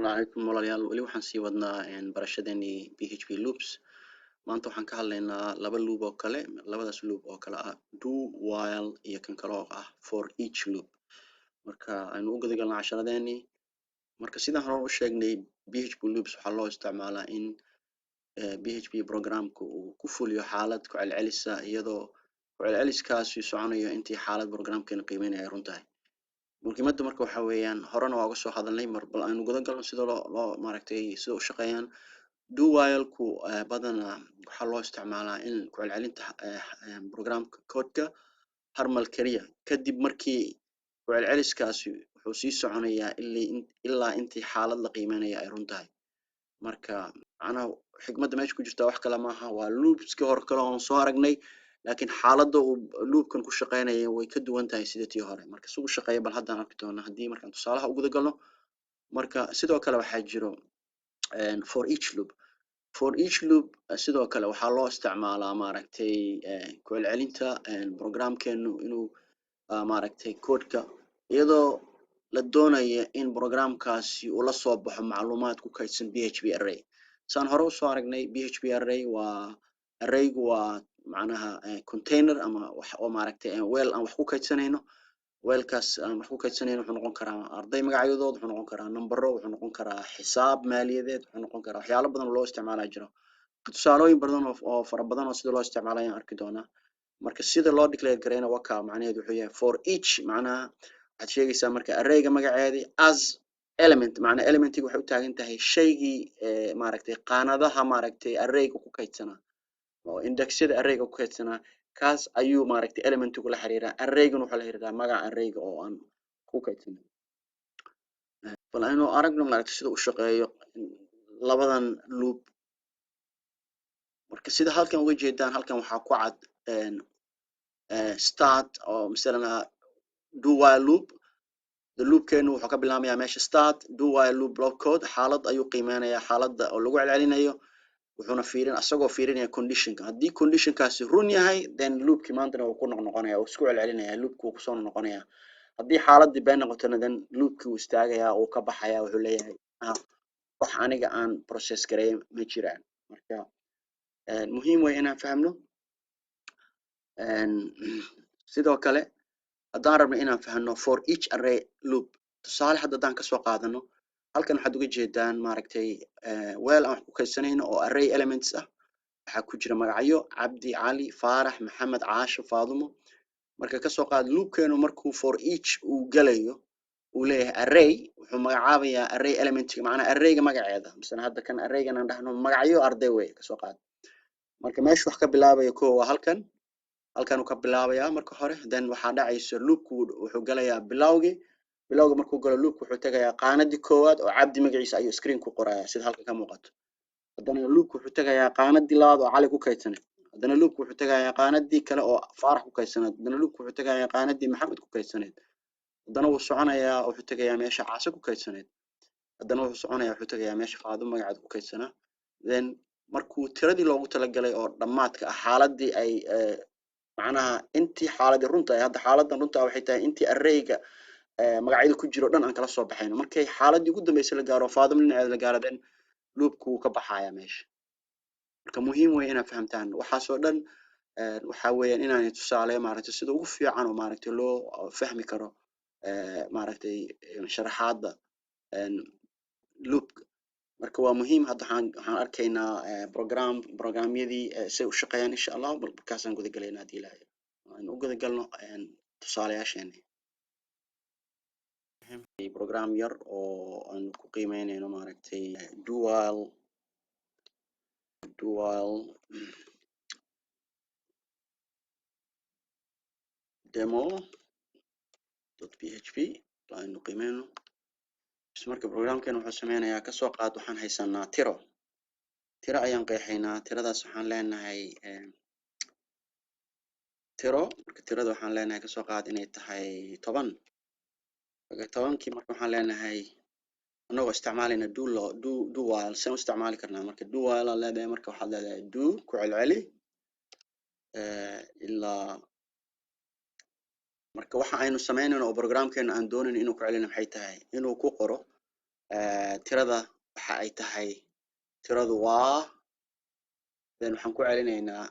السلام عليكم walaalayaal weli waxaan sii wadnaa barashadeenii PHP loops maanta waxaan ka hadlaynaa laba loop oo kale labadaas loop oo kale ah do while iyo kan kale oo ah for each loop marka aynu u guda galnaa casharadeenii marka sidaan hore u sheegnay PHP loops waxaa loo isticmaalaa in PHP programka uu ku fuliyo xaalad ku celcelisa iyadoo ku celceliskaasi soconayo intii xaalad programkeena qiimeynaya runtahay muhiimadda marka waxa weeyaan horena waa uga soo hadalnay mar bal aynu guda galno sida loo maaragtay sida u shaqeeyaan do while ku badanaa waxaa loo isticmaalaa in ku celcelinta programka codeka harmal kaliya kadib markii ku celceliskaasi wuxuu sii soconayaa ilaa intii xaalad la qiimeynaya ay runtahay marka macnaha xigmadda meesha ku jirta wax kale maaha waa loopska hor kale oo soo aragnay laakiin xaaladda uu loopkan ku shaqeynaya way ka duwan tahay sida tii hore marka si uu shaqeeyo bal haddaan arki doonaa haddii markaan tusaalaha u guda galno marka sidoo kale waxaa jiro for each loop sidoo kale waxaa loo isticmaalaa maaragtay ku celcelinta programkeenu inuu maaragtay codeka iyadoo la doonaya in programkaasi uu la soo baxo macluumaad ku kaydsan PHP array saan hore usoo aragnay PHP array waa arraygu waa macnaha container ama wax oo maaragtay weel aan wax ku kaydsanayno weelkaas aan wax ku kaydsanayno wuxuu noqon karaa arday magacyadood wuxuu noqon karaa nambaro wuxuu noqon karaa xisaab maaliyadeed wuxuu noqon karaa waxyaalo badan oo loo isticmaalaa jiro tusaalooyin badan oo fara badan oo sida loo isticmaalayo aan arki doonaa marka sida loo declare gareyna waka macnaheedu wuxuu yahay for each macnaha waxaad sheegaysaa marka arrayga magaceedii as element macnaha elementiga waxay u taagan tahay shaygii maaragtay qaanadaha maaragtay arrayga ku kaydsanaa oo indexyada arrayga ku kaydsanaa kaas ayuu maaragtay elementigu la xiriiraa arraygan wuxuu la xiriiraa magaca arrayga oo aan ku kaydsanay bal aynu aragno maaragtay sida u shaqeeyo labadan loop marka sida halkan uga jeedaan halkan waxaa ku cad start oo misalana do while loop the loopkeenu wuxuu ka bilaamayaa meesha start do while loop block code xaalad ayuu qiimeynayaa xaaladda oo lagu celcelinayo wuxuuna asagoo fiirinaya conditionka haddii conditionkaasi run yahay then loopkii maantana uu ku noqnoqonaya uu isku celcelinaya loopkii uu kusoo noqonaya haddii xaaladii been noqotona then loopkii uu istaagaya uu ka baxaya wuxuu leeyahay wax aniga aan process gareey ma jiraan marka muhiim way inaan fahmno sidoo kale haddaan rabno inaan fahno for each array loop tusaale haddaan kasoo qaadano halkan waxaad uga jeedaan maaragtay weel aan wax ku kaydsanayno oo array elements ah waxaa ku jira magacyo cabdi cali faarax maxamed caasho faadumo marka kasoo qaad loopkeenu markuu for each uu galayo uu leeyahay array wuxuu magacaabayaa array elementiga macnaha arrayga magaceeda misana hadda kan arraygan aan dhahno magacyo arday wey kasoo qaad marka meesha wax ka bilaabaya koo waa halkan uu ka bilaabayaa marka hore then waxaa dhacaysa loopku wuxuu galayaa bilowga markuu galo loopku wuxuu tagayaa qaanadii koowaad oo cabdi magaciisa ayuu screen ku qorayaa sida halka ka muuqato haddana loopku wuxuu tagayaa qaanadii labaad oo cali ku kaydsanay haddana loopku wuxuu tagayaa qaanadii kale oo faarax ku kaydsaneed haddana loopku wuxuu tagayaa qaanadii maxamed ku kaydsaneed haddana wuu soconayaa wuxuu tagayaa meesha caase ku kaydsaneed haddana wuxuu soconayaa wuxuu tagayaa meesha faado magaceed ku kaydsanaa then markuu tiradii loogu talagalay oo dhammaadka ah xaaladii ay macnaha intii xaaladii runta ah hadda xaaladan runta waxay tahay intii arrayga magacyada ku jiro dhan aan kala soo baxayno markay xaaladii ugu dambeysay la gaaro faado dhinaceeda la gaaro then loopku ka baxaya meesha marka muhiim way inaad fahamtaan waxaasoo dhan waxaa weeyaan inaan tusaale maaragtay sida ugu fiican oo maaragtay loo fahmi karo maaragtay sharaxaadda loopka marka waa muhiim hadda waxaan arkaynaa programyadii say u shaqeeyaan insha allah markaasaan guda galaynaa haddii ilaahay aan u guda galno tusaalayaasheena program yar oo aan ku qiimeynayno maaragtay do while demo.php aynu qiimeyno marka programkeena wuxuu sameynayaa kasoo qaad waxaan haysanaa tiro ayaan qeexaynaa tiradaas waxaan leenahay marka tirada waxaan leenahay kasoo qaad inay tahay 10 marka 10kii marka waxaan leenahay anagoo isticmaalayna do while saan u isticmaali karnaa marka do while aan leedahay marka waxaad leedahay do ku celceli ilaa marka waxa aynu sameynayno oo programkeena aan doonayno inuu ku celino maxay tahay inuu ku qoro tirada waxa ay tahay tiradu waa then waxaan ku celinaynaa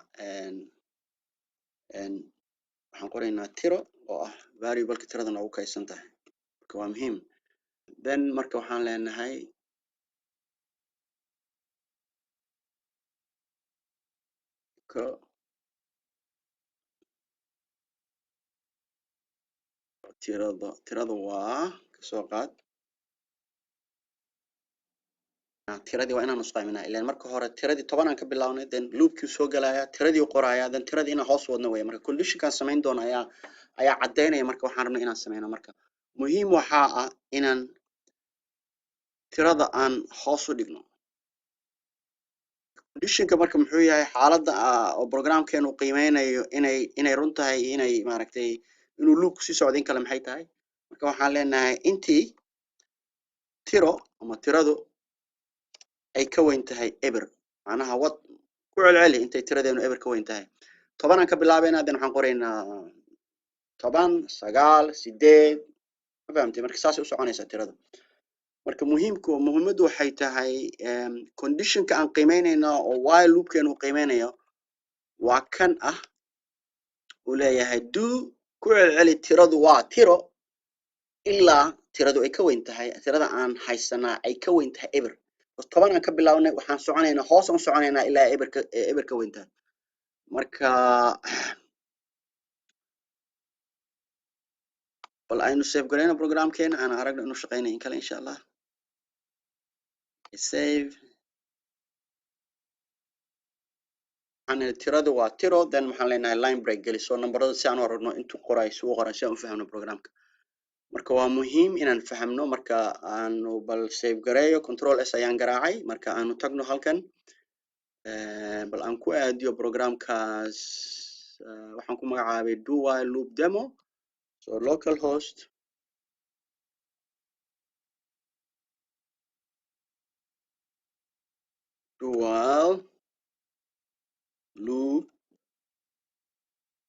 waxaan qoraynaa tiro oo ah variableka tirada noogu kaydsan tahay marka waa muhiim then marka waxaan leenahay tirada waa kasoo qaad tiradii waa inaan nusqaaminaa ilaan marka hore tiradii 10 aan ka bilaabnay then loopkii soo galaya tiradii qoraya then tiradii inaan hoos wadno way marka conditionkaan samayn doona ayaa cadeynaya marka waxaan rabnaa inaan sameyno marka muhiim waxaa ah inaan tirada aan hoos u dhigno conditionka marka muxuu yahay xaaladda oo programkeenu qiimeynayo inay run tahay inay maaragtay inuu loop sii socdo in kale maxay tahay marka waxaan leenahay intii tiro ama tiradu ay ka weyn tahay eber macnaha wad ku celceli intay tiradeenu eber ka weyn tahay 10 aan ka bilaabayna then waxaan qoraynaa 10 9 8 ma fahamtay marka saas u soconaysa tirada marka muhiimadu waxay tahay conditionka aan qiimeynayna oo while loopkeenu qiimeynayo waa kan ah uu leeyahay do ku celceli tiradu waa tiro ilaa tiradu ay ka weyn tahay tirada aan haysanaa ay ka weyn tahay eber 10 aan ka bilaabnay waxaan soconaynaa hoos aan soconaynaa ilaa eber ka weyn tahay marka bal aynu save gareyno programkeena aan aragno inuu shaqeynayo in kale insha Allah save ana tiradu waa tiro then waxaan leenahay line break geliso nambarada si aan u aragno intuu qoray si uu qoray si aan u fahmno programka marka waa muhiim inaan fahamno marka aanu bal save gareeyo control s ayaan garaacay marka aanu tagno halkan bal aan ku aadiyo programkaas waxaan ku magacaabay do while loop demo so localhost do while loop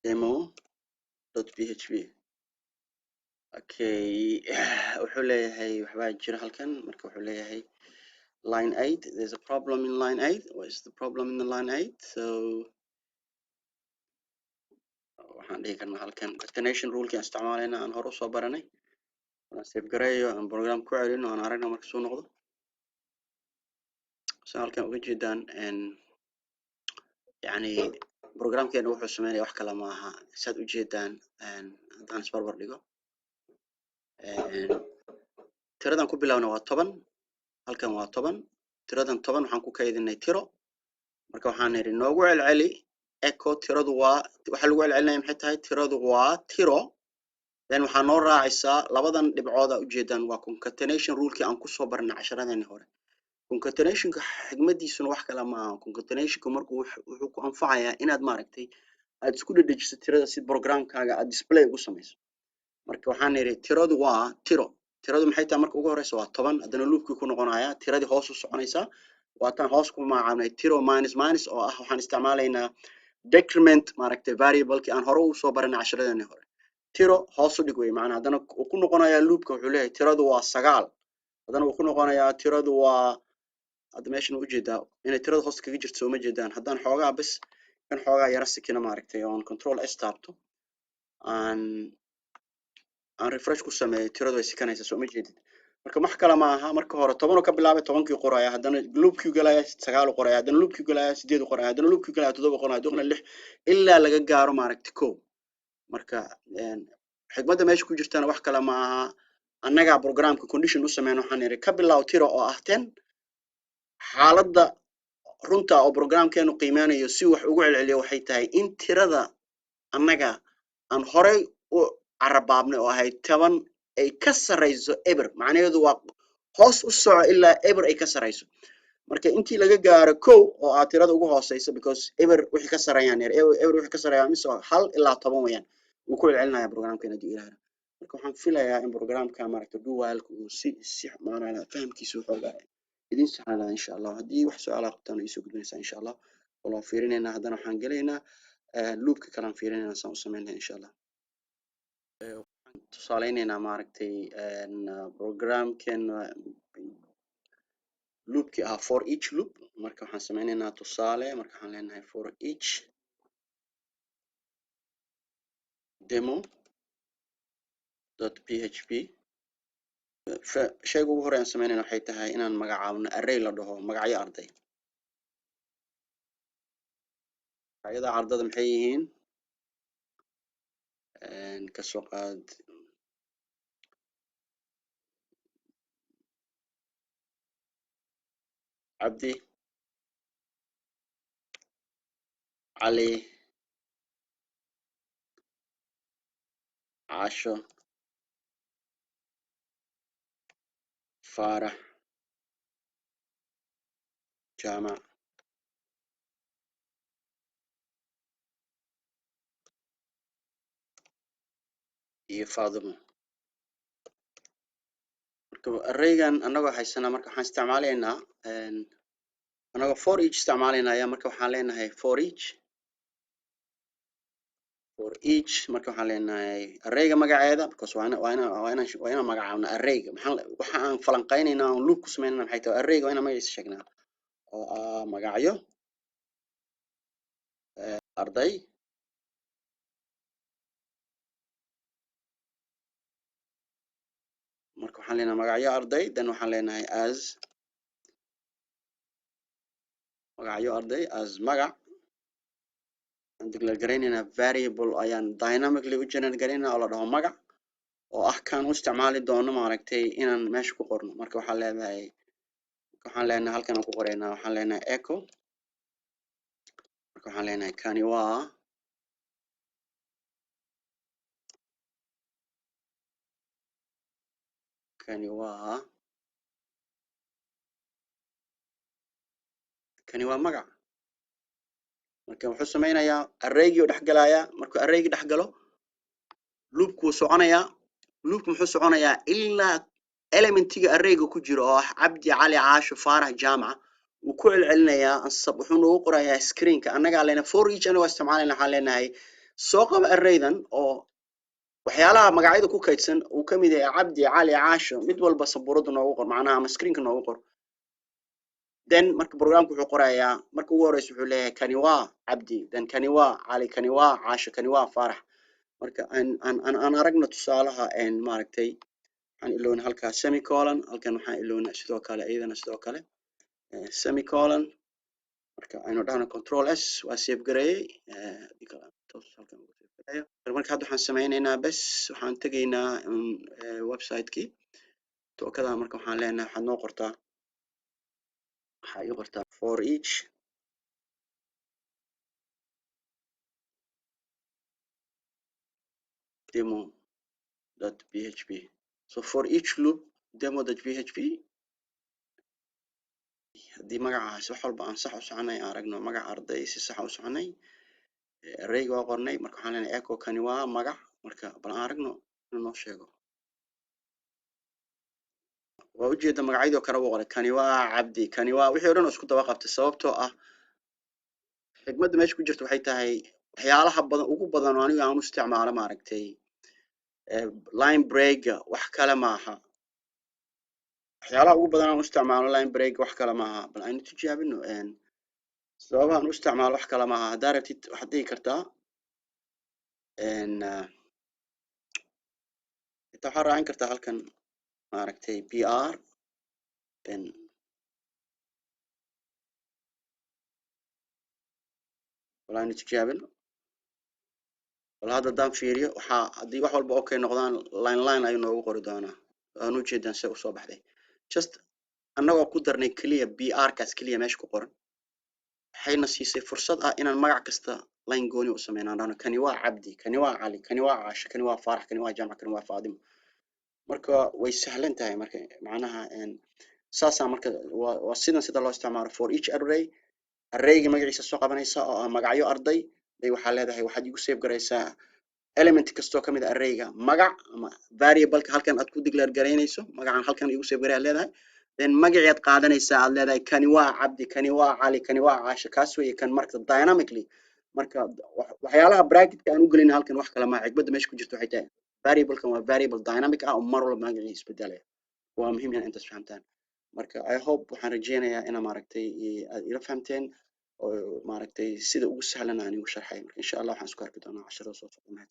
demo.php okay wuxuu leeyahay waxbaa jira halkan marka wuxuu leeyahay line 8 there's a problem in line 8 what is the problem in the line 8 so waxaan dhihi karnaa halkan destination rule-kii aan isticmaalayna aan hore usoo baranay aan save gareeyo aan program ku celino aan aragno marka soo noqdo so halkan uga jeedaan yani programkeena wuxuu sameynaya wax kale ma aha saad u jeedaan haddaan isbarbar dhigo tiradan ku bilaabna waa 10 halkan waa 10 tiradan 10 waxaan ku kaydinay tiro marka waxaan niri noogu celceli echo tiradu waa waxa lagu celcelinaya maxay tahay tiradu waa tiro then waxaa noo raacaysaa labadan dhibcooda u jeedaan waa concatenation rule-kii aan ku soo barnay casharadeenii hore concatenationka xigmadiisuna wax kale ma aha concatenationka markuu wuxuu ku anfacayaa inaad maaragtay aad isku dhadhajiso tirada si programkaaga aad display ugu samayso marka waxaan niri tiradu waa tiradu maxay tahay marka ugu horeysa waa 10 haddana loopkii ku noqonaya tiradii hoos u soconaysaa waataan hoos ku magacaabnay tiro minus oo ah waxaan isticmaalaynaa decrement maaragtay variablekii aan hore u soo baranay casharadeenii hore tiro hoos u dhig wey macnaha haddana uu ku noqonayaa loopka wuxuu leeyahay tiradu waa 9 haddana uu ku noqonayaa tiradu waa hadda meeshan u jeedaa inay tirada hoos kaga jirto uma jeedaan haddaan xoogaa bas kan xoogaa yara sikina maaragtay oon control s taabto aan refresh ku sameeyo tiradu ay sikanaysaa soo ma jeedid marka wax kale ma aha marka hore 10 ka bilaabay 10kii qoraya haddana loopkii galaya 9 qoraya haddana loopkii galaya 8 qoraya haddana loopkii galaya 7 qoraya haddana 6 ilaa laga gaaro maaragtay 1 marka xigmadda meesha ku jirtana wax kale ma aha annaga programka condition u sameeyno waxaan niri ka bilaab tiro oo ah 10 xaaladda runta oo programkeenu qiimeynayo si wax ugu celceliyo waxay tahay in tirada annaga aan horey u carabaabnay oo ahayd 10 ay ka sareyso eber macnaheedu waa hoos u soco ilaa eber ay ka sareyso marka intii laga gaaro 1 oo aad tirada ugu hooseyso because eber wixii ka sareeyaan eber wixii ka sareeyaan mise 1 ilaa 10 weeyaan uu ku celcelinaya programkeena dii ilaahay marka waxaan filayaa in programka maaragtay do while uu si maarayna fahamkiisu xoogaa idin sahlana insha Allah haddii wax su'aal qabtaan isu gudbinaysa insha Allah wala fiirinayna haddana waxaan galeynaa loopka kale aan fiirinayna saan u sameynaa insha Allah tusaaleynayna maaragtay programkeena loopki for each loop marka waxaan sameynaynaa tusaale marka waxaan leenahay for each demo.php shayga ugu horeeyaan sameynayna waxay tahay inaan magacaabno array la dhaho magacyo arday magacyada ardada maxay yihiin ka soo qaad cabdi cali caasho faarax jaamac iyo faadimo marka arraygan anagoo haysanaa marka waxaan isticmaalaynaa anagoo for each isticmaalaynaa ayaa marka waxaan leenahay for each marka waxaan leenahay arrayga magaceeda because waa inaan magacaabno arrayga waxa aan falanqeynaynaa aan loop ku sameynayna maxay tahay arrayga waa inaan magaciisa sheegnaa oo magacyo arday marka waxaan leenahay magacyo arday then waxaan leenahay as magacyo arday as magac aan declare garaynayna variable ayaan dynamically u generate garaynaa oo la dhaho magac oo ah kaan u isticmaali doono maaragtay inaan meesha ku qorno marka waxaan leenahay halkan aan ku qoraynaa waxaan leenahay echo marka waxaan leenahay kani waa magac marka wuxuu sameynayaa arraygi oo dhexgalaya markuu arraygi dhexgalo loopku soconayaa loopku muxuu soconayaa ilaa elementiga arrayga ku jiro oo ah cabdi cali caasho faarax jaamac uu ku celcelinayaa ansab wuxuu noogu qorayaa screenka annagaa leenahay for each anagoo isticmaalayna waxaan leenahay soo qaba arraydan oo waxyaalaha magacyada ku kaydsan uu ka mid yahay cabdi cali caasho mid walba sabuurada noogu qor macnaha ama screenka noogu qor then marka programku wuxuu qorayaa marka ugu horeysa wuxuu leeyahay kani waa cabdi then kani waa cali kani waa caasho kani waa faarax marka aan aragno tusaalaha maaragtay waxaan ilowna halkaa semicolon halkan waxaan ilowna sidoo kale iyadana sidoo kale semicolon marka aynu dhahno control s waa save gareeyay marka hadda waxaan sameynaynaa bes waxaan tegaynaa website-kii tookada marka waxaan leenahay waxaad noo qortaa waxaa ii qortaa for each demo.php so for each loop demo.php haddii magacaas wax walba aan sax u soconay aan aragno magac arday si sax u soconay arrayga waa qornay marka waxaan leenahay echo kani waa magac marka bal aan aragno inuu noo sheego waa ujeeda magacyadoo kale u qoray kani waa cabdi kani waa wixii oo dhan isku daba qabtay sababtoo ah xigmadda meesha ku jirta waxay tahay waxyaalaha badan ugu badan oo aniga aan u isticmaalo maaragtay line breaker wax kale maaha waxyaalaha ugu badan aan u isticmaalo line breaker wax kale maaha bal aynu tijaabino sababaha aan u isticmaalo wax kale maaha haddaa rabtid waxaad dhihi kartaa inta waxaad raacin kartaa halkan maaragtay br bal aynu tijaabino bal hadda haddaan fiiriyo waxaa haddii wax walba okay noqdaan line ayuu noogu qori doonaa aan ujeedaan se usoo baxday just annagoo ku darnay keliya br kaas keliya meesha ku qoran waxayna siisay fursad ah inaan magac kasta line gooni u sameynaan dhahno kani waa cabdi kani waa cali kani waa caasho kani waa faarax kani waa jaamac kani waa faadimo marka way sahlan tahay marka macnaha saasaa marka waa sida loo isticmaalo for each arrayga magaciisa soo qabanaysa oo ah magacyo arday bay waxaa leedahay waxaad igu save garaysaa element kastoo ka mid ah arrayga magac ama variable-ka halkan aad ku declare garaynayso magacan halkan igu save garay aad leedahay then magaceed qaadanaysaa aad leedahay kani waa cabdi kani waa cali kani waa caasho kaas weeye kan marka dynamically marka waxyaalaha bracketka aan u gelin halkan wax kale ma xigmadda meesha ku jirto waxay tahay variable-kan waa variable dynamic ah oo mar walba magaciisa isbedelaya waa muhiim inaad intaas fahamtaan marka I hope waxaan rajeynayaa ina maaragtay aad ila fahamteen oo maaragtay sida ugu sahlan aan igu sharxay marka insha Allah waxaan isku arki doonaa casharada soo socda.